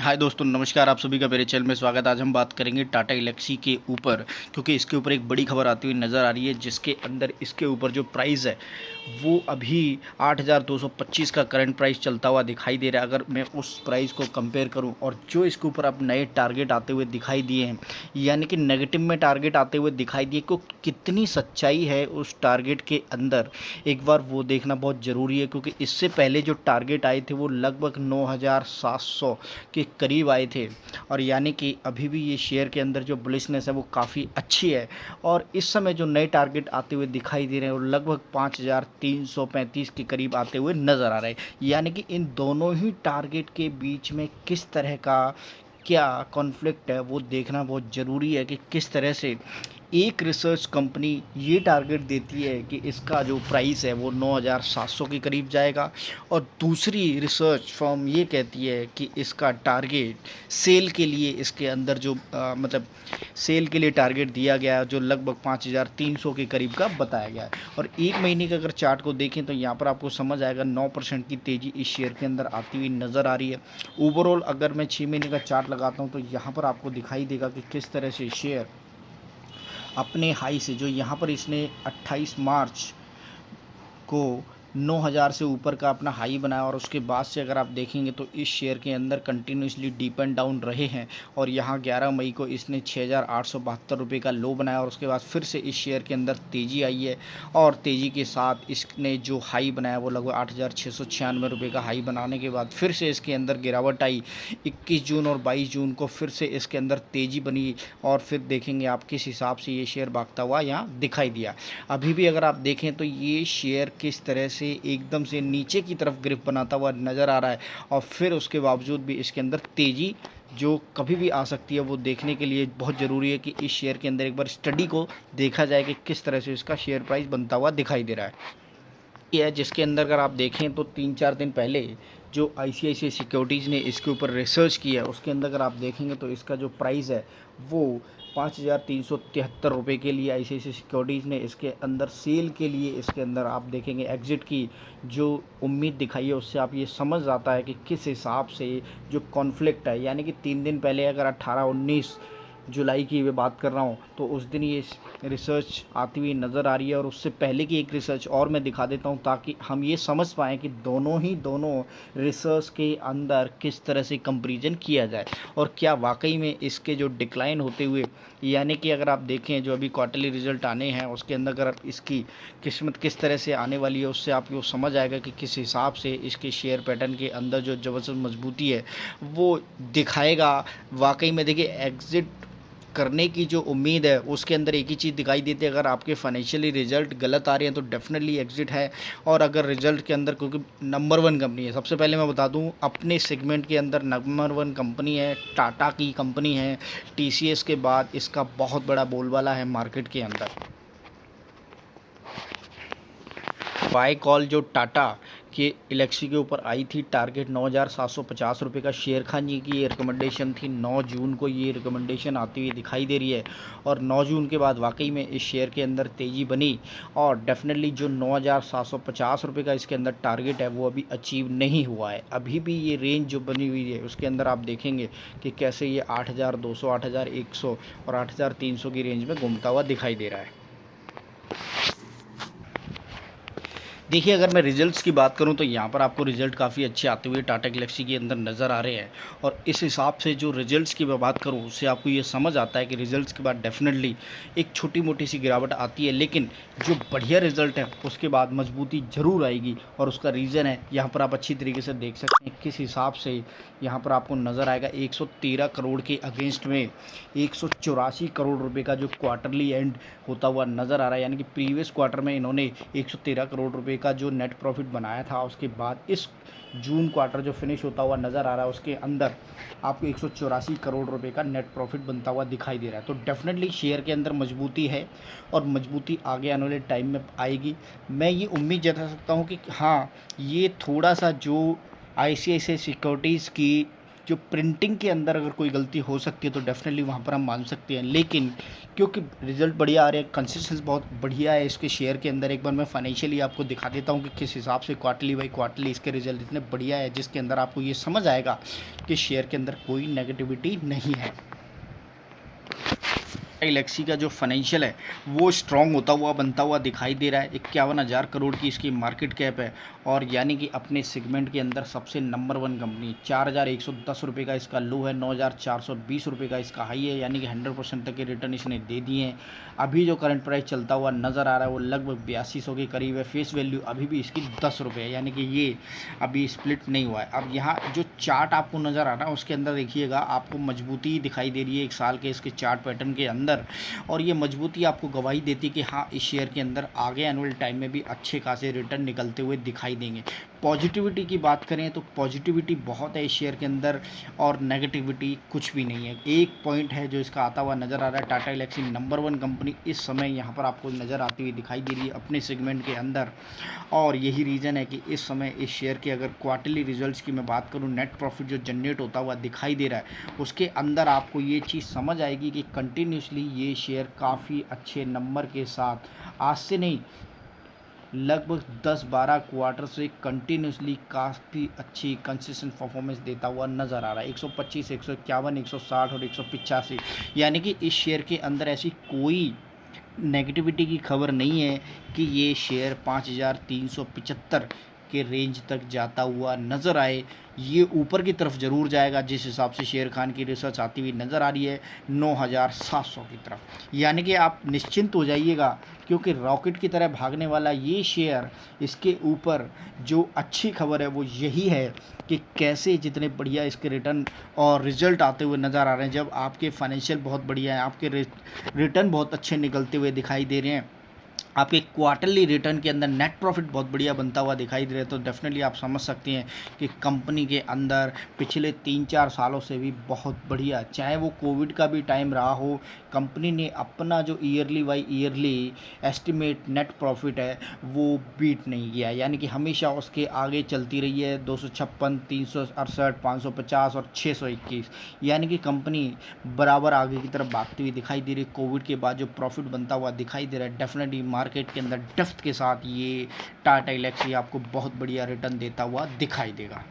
हाय दोस्तों, नमस्कार। आप सभी का मेरे चैनल में स्वागत है। आज हम बात करेंगे टाटा गैलेक्सी के ऊपर, क्योंकि इसके ऊपर एक बड़ी खबर आती हुई नज़र आ रही है, जिसके अंदर इसके ऊपर जो प्राइस है वो अभी 8,225 का करंट प्राइस चलता हुआ दिखाई दे रहा है। अगर मैं उस प्राइस को कंपेयर करूं और जो इसके ऊपर अब नए टारगेट आते हुए दिखाई दिए हैं, यानी कि नेगेटिव में टारगेट आते हुए दिखाई दिए, को कितनी सच्चाई है उस टारगेट के अंदर, एक बार वो देखना बहुत ज़रूरी है। क्योंकि इससे पहले जो टारगेट आए थे वो लगभग 9,700 के करीब आए थे, और यानी कि अभी भी ये शेयर के अंदर जो बुलिशनेस है वो काफ़ी अच्छी है। और इस समय जो नए टारगेट आते हुए दिखाई दे रहे हैं वो लगभग 5,335 के करीब आते हुए नज़र आ रहे हैं। यानी कि इन दोनों ही टारगेट के बीच में किस तरह का क्या कॉन्फ्लिक्ट है वो देखना बहुत ज़रूरी है, कि किस तरह से एक रिसर्च कंपनी ये टारगेट देती है कि इसका जो प्राइस है वो 9,700 के करीब जाएगा, और दूसरी रिसर्च फर्म ये कहती है कि इसका टारगेट सेल के लिए इसके अंदर जो मतलब सेल के लिए टारगेट दिया गया है जो लगभग 5,300 के करीब का बताया गया है। और एक महीने के अगर चार्ट को देखें तो यहाँ पर आपको समझ आएगा 9% की तेज़ी इस शेयर के अंदर आती हुई नज़र आ रही है। ओवरऑल अगर मैं 6 महीने का चार्ट लगाता हूँ तो यहाँ पर आपको दिखाई देगा कि किस तरह से शेयर अपने हाई से, जो यहाँ पर इसने 28 मार्च को 9,000 से ऊपर का अपना हाई बनाया, और उसके बाद से अगर आप देखेंगे तो इस शेयर के अंदर कंटिन्यूसली डीप एंड डाउन रहे हैं। और यहाँ 11 मई को इसने 6,872 रुपये का लो बनाया, और उसके बाद फिर से इस शेयर के अंदर तेज़ी आई है, और तेज़ी के साथ इसने जो हाई बनाया वो लगभग 8,696 रुपये का हाई बनाने के बाद फिर से इसके अंदर गिरावट आई। 21 जून और 22 जून को फिर से इसके अंदर तेज़ी बनी, और फिर देखेंगे आप किस हिसाब से ये शेयर भागता हुआ यहाँ दिखाई दिया। अभी भी अगर आप देखें तो ये शेयर किस तरह से एकदम से नीचे की तरफ ग्रिप बनाता हुआ नज़र आ रहा है, और फिर उसके बावजूद भी इसके अंदर तेज़ी जो कभी भी आ सकती है वो देखने के लिए बहुत ज़रूरी है कि इस शेयर के अंदर एक बार स्टडी को देखा जाए कि किस तरह से इसका शेयर प्राइस बनता हुआ दिखाई दे रहा है। ये है जिसके अंदर अगर आप देखें तो 3-4 दिन पहले जो ICICI सिक्योरिटीज़ ने इसके ऊपर रिसर्च किया है, उसके अंदर अगर आप देखेंगे तो इसका जो प्राइस है वो 5,373 रुपये के लिए ICICI सिक्योरिटीज़ ने इसके अंदर सेल के लिए इसके अंदर आप देखेंगे एग्ज़िट की जो उम्मीद दिखाई है, उससे आप ये समझ आता है कि किस हिसाब से जो कॉन्फ्लिक्ट है। यानी कि 3 दिन पहले अगर 18-19 जुलाई की मैं बात कर रहा हूँ तो उस दिन ये रिसर्च आती हुई नज़र आ रही है, और उससे पहले की एक रिसर्च और मैं दिखा देता हूँ ताकि हम ये समझ पाएँ कि दोनों रिसर्च के अंदर किस तरह से कंपैरिजन किया जाए, और क्या वाकई में इसके जो डिक्लाइन होते हुए, यानी कि अगर आप देखें जो अभी क्वार्टरली रिजल्ट आने हैं उसके अंदर अगर इसकी किस्मत किस तरह से आने वाली है, उससे आपको समझ आएगा कि किस हिसाब से इसके शेयर पैटर्न के अंदर जो ज़बरदस्त मजबूती है वो दिखाएगा। वाकई में देखिए, एग्ज़िट करने की जो उम्मीद है उसके अंदर एक ही चीज़ दिखाई देती है, अगर आपके फाइनेंशियली रिजल्ट गलत आ रहे हैं तो डेफिनेटली एग्जिट है। और अगर रिजल्ट के अंदर, क्योंकि नंबर 1 कंपनी है, सबसे पहले मैं बता दूं अपने सेगमेंट के अंदर नंबर 1 कंपनी है, टाटा की कंपनी है। TCS के बाद इसका बहुत बड़ा बोलबाला है मार्केट के अंदर। बाय कॉल जो टाटा के गैलेक्सी के ऊपर आई थी, टारगेट 9,750 रुपये का, शेर खान जी की ये रिकमेंडेशन थी। 9 जून को ये रिकमेंडेशन आती हुई दिखाई दे रही है, और 9 जून के बाद वाकई में इस शेयर के अंदर तेज़ी बनी, और डेफिनेटली जो 9,750 रुपये का इसके अंदर टारगेट है वो अभी अचीव नहीं हुआ है। अभी भी ये रेंज जो बनी हुई है उसके अंदर आप देखेंगे कि कैसे ये 8,200, 8,100 और 8,300 की रेंज में घूमता हुआ दिखाई दे रहा है। देखिए, अगर मैं रिज़ल्ट्स की बात करूं तो यहाँ पर आपको रिज़ल्ट काफ़ी अच्छे आते हुए टाटा गैलेक्सी के अंदर नज़र आ रहे हैं, और इस हिसाब से जो रिज़ल्ट्स की मैं बात करूं उससे आपको ये समझ आता है कि रिज़ल्ट्स के बाद डेफिनेटली एक छोटी मोटी सी गिरावट आती है, लेकिन जो बढ़िया रिज़ल्ट है उसके बाद मजबूती ज़रूर आएगी। और उसका रीज़न है, यहाँ पर आप अच्छी तरीके से देख सकते हैं किस हिसाब से यहाँ पर आपको नज़र आएगा 113 करोड़ के अगेंस्ट में 184 करोड़ रुपए का जो क्वार्टरली एंड होता हुआ नज़र आ रहा है। यानी कि प्रीवियस क्वार्टर में इन्होंने 113 करोड़ रुपए का जो नेट प्रॉफिट बनाया था, उसके बाद इस जून क्वार्टर जो फिनिश होता हुआ नज़र आ रहा है उसके अंदर आपको 184 करोड़ रुपए का नेट प्रॉफिट बनता हुआ दिखाई दे रहा है। तो डेफिनेटली शेयर के अंदर मजबूती है, और मजबूती आगे आने वाले टाइम में आएगी। मैं ये उम्मीद जता सकता हूँ कि हाँ, ये थोड़ा सा जो ICICI सिक्योरिटीज़ की जो प्रिंटिंग के अंदर अगर कोई गलती हो सकती है तो डेफिनेटली वहाँ पर हम मान सकते हैं, लेकिन क्योंकि रिजल्ट बढ़िया आ रहे हैं, कंसिस्टेंसी बहुत बढ़िया है इसके शेयर के अंदर। एक बार मैं फाइनेंशियली आपको दिखा देता हूँ कि किस हिसाब से क्वार्टरली बाई क्वार्टरली इसके रिजल्ट इतने बढ़िया है, जिसके अंदर आपको ये समझ आएगा कि शेयर के अंदर कोई नेगेटिविटी नहीं है। इलेक्सी का जो फाइनेंशियल है वो स्ट्रॉन्ग होता हुआ बनता हुआ दिखाई दे रहा है। 51,000 करोड़ की इसकी मार्केट कैप है और यानी कि अपने सेगमेंट के अंदर सबसे नंबर 1 कंपनी। 4,110 रुपये का इसका लो है, 9,420 रुपये का इसका हाई है, यानी कि 100% तक के रिटर्न इसने दे दिए हैं। अभी जो करंट प्राइस चलता हुआ नज़र आ रहा है वो लगभग 8200 के करीब है। फेस वैल्यू अभी भी इसकी 10 रुपये है, यानी कि ये अभी स्प्लिट नहीं हुआ है। अब यहाँ जो चार्ट आपको नज़र आ रहा है उसके अंदर देखिएगा, आपको मजबूती दिखाई दे रही है 1 साल के इसके चार्ट पैटर्न के अंदर, और ये मजबूती आपको गवाही देती कि हाँ इस शेयर के अंदर आगे एनुअल टाइम में भी अच्छे खासे रिटर्न निकलते हुए दिखाई देंगे। पॉजिटिविटी की बात करें तो पॉजिटिविटी बहुत है इस शेयर के अंदर और नेगेटिविटी कुछ भी नहीं है। एक पॉइंट है जो इसका आता हुआ नज़र आ रहा है, टाटा एल्क्सी नंबर 1 कंपनी इस समय यहाँ पर आपको नज़र आती हुई दिखाई दे रही है अपने सेगमेंट के अंदर, और यही रीज़न है कि इस समय इस शेयर के अगर क्वार्टरली रिजल्ट्स की मैं बात करूँ, नेट प्रॉफिट जो जनरेट होता हुआ दिखाई दे रहा है उसके अंदर आपको ये चीज़ समझ आएगी कि कंटिन्यूसली ये शेयर काफ़ी अच्छे नंबर के साथ आज से नहीं लगभग 10-12 क्वार्टर से कंटिन्यूसली काफ़ी अच्छी कंसिस्टेंट परफॉर्मेंस देता हुआ नज़र आ रहा है। 125, 151, 160 और 185, यानी कि इस शेयर के अंदर ऐसी कोई नेगेटिविटी की खबर नहीं है कि ये शेयर 5,375 के रेंज तक जाता हुआ नज़र आए। ये ऊपर की तरफ ज़रूर जाएगा, जिस हिसाब से शेर खान की रिसर्च आती हुई नज़र आ रही है 9,700 की तरफ, यानी कि आप निश्चिंत हो जाइएगा क्योंकि रॉकेट की तरह भागने वाला ये शेयर, इसके ऊपर जो अच्छी खबर है वो यही है कि कैसे जितने बढ़िया इसके रिटर्न और रिजल्ट आते हुए नज़र आ रहे हैं। जब आपके फाइनेंशियल बहुत बढ़िया हैं, आपके रिटर्न बहुत अच्छे निकलते हुए दिखाई दे रहे हैं, आपके क्वार्टरली रिटर्न के अंदर नेट प्रॉफिट बहुत बढ़िया बनता हुआ दिखाई दे रहा है, तो डेफिनेटली आप समझ सकते हैं कि कंपनी के अंदर पिछले 3-4 सालों से भी बहुत बढ़िया, चाहे वो कोविड का भी टाइम रहा हो, कंपनी ने अपना जो yearly by yearly estimate net profit है वो बीट नहीं किया, यानी कि हमेशा उसके आगे चलती रही है। 256, 368, 550 और 621, यानी कि कंपनी बराबर आगे की तरफ भागती हुई दिखाई दे रही है। कोविड के बाद जो प्रॉफिट बनता हुआ दिखाई दे रहा है, डेफिनेटली मार्केट के अंदर डेप्थ के साथ ये टाटा एल्क्सी आपको बहुत बढ़िया रिटर्न देता हुआ दिखाई देगा।